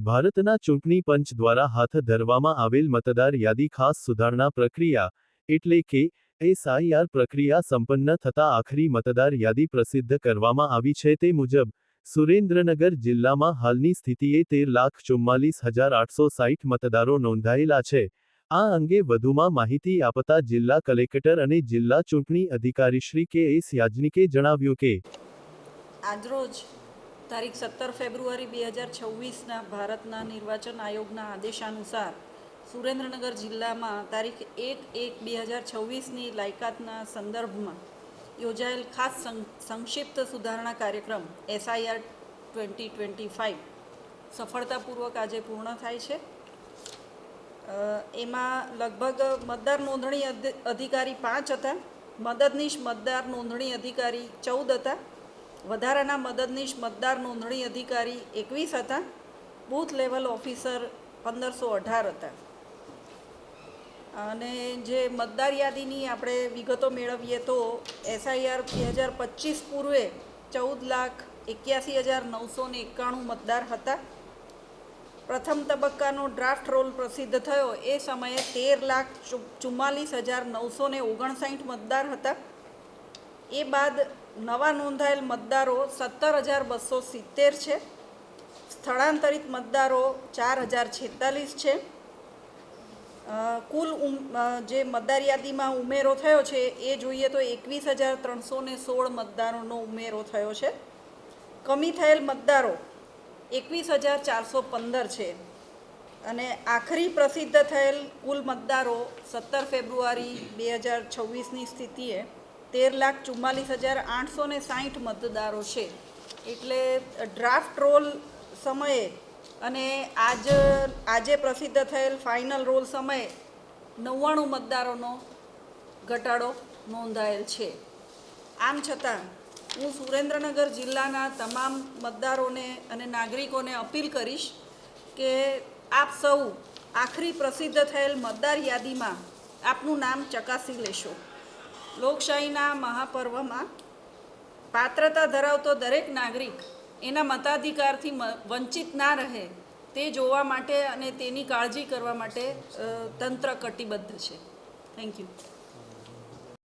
ભારતના ચૂંટણી પંચ દ્વારા હાથ ધરવામાં આવેલ મતદાર યાદી ખાસ સુધારણા પ્રક્રિયા એટલે કે એસઆઈઆર પ્રક્રિયા સંપન્ન થતા આખરી મતદાર યાદી પ્રસિદ્ધ કરવામાં આવી છે। તે મુજબ સુરેન્દ્રનગર જિલ્લામાં હાલની સ્થિતિએ 13,44,860 મતદારો નોંધાયેલા છે। આ અંગે વધુમાં માહિતી આપતા જિલ્લા કલેક્ટર અને જિલ્લા ચૂંટણી અધિકારી શ્રી કે.એસ. યાજ્ઞિકે જણાવ્યું કે આજરોજ તારીખ 17 ફેબ્રુઆરી 2026ના ભારતના નિર્વાચન આયોગના આદેશાનુસાર સુરેન્દ્રનગર જિલ્લામાં તારીખ 1/1/2026ની લાયકાતના સંદર્ભમાં યોજાયેલ ખાસ સંક્ષિપ્ત સુધારણા કાર્યક્રમ એસઆઈઆર 2025 સફળતાપૂર્વક આજે પૂર્ણ થાય છે। એમાં લગભગ મતદાર નોંધણી અધિકારી 5 હતા, મદદનીશ મતદાર નોંધણી અધિકારી 14 હતા, વધારાના મદદનીશ મતદાર નોંધણી અધિકારી 21 હતા, બૂથ લેવલ ઓફિસર 1518 હતા। અને જે મતદાર યાદીની આપણે વિગતો મેળવીએ તો એસઆઈઆર 2025 પૂર્વે 14,81,991 મતદાર હતા। પ્રથમ તબક્કાનો ડ્રાફ્ટ રોલ પ્રસિદ્ધ થયો એ સમયે 13,44,959 મતદાર હતા। એ બાદ નવા નોંધાયેલ મતદારો 17,270 છે। સ્થળાંતરિત મતદારો 4,046 છે। કુલ જે મતદાર યાદીમાં ઉમેરો થયો છે એ જોઈએ તો 21,316 મતદારોનો ઉમેરો થયો છે। કમી થયેલ મતદારો 21,415 છે અને આખરી પ્રસિદ્ધ થયેલ કુલ મતદારો 17 ફેબ્રુઆરી 2026ની સ્થિતિએ 13,44,860 મતદારો છે। એટલે ડ્રાફ્ટ રોલ સમયે અને આજે પ્રસિદ્ધ થયેલ ફાઇનલ રોલ સમયે 99 મતદારોનો ઘટાડો નોંધાયેલ છે। આમ છતાં હું સુરેન્દ્રનગર જિલ્લાના તમામ મતદારોને અને નાગરિકોને અપીલ કરીશ કે આપ સૌ આખરી પ્રસિદ્ધ થયેલ મતદાર યાદીમાં આપનું નામ ચકાસી લેશો। લોકશાહીના મહાપર્વમાં પાત્રતા ધરાવતો દરેક નાગરિક એના મતાધિકારથી વંચિત ના રહે તે જોવા માટે અને તેની કાળજી કરવા માટે તંત્ર કટિબદ્ધ છે। Thank you.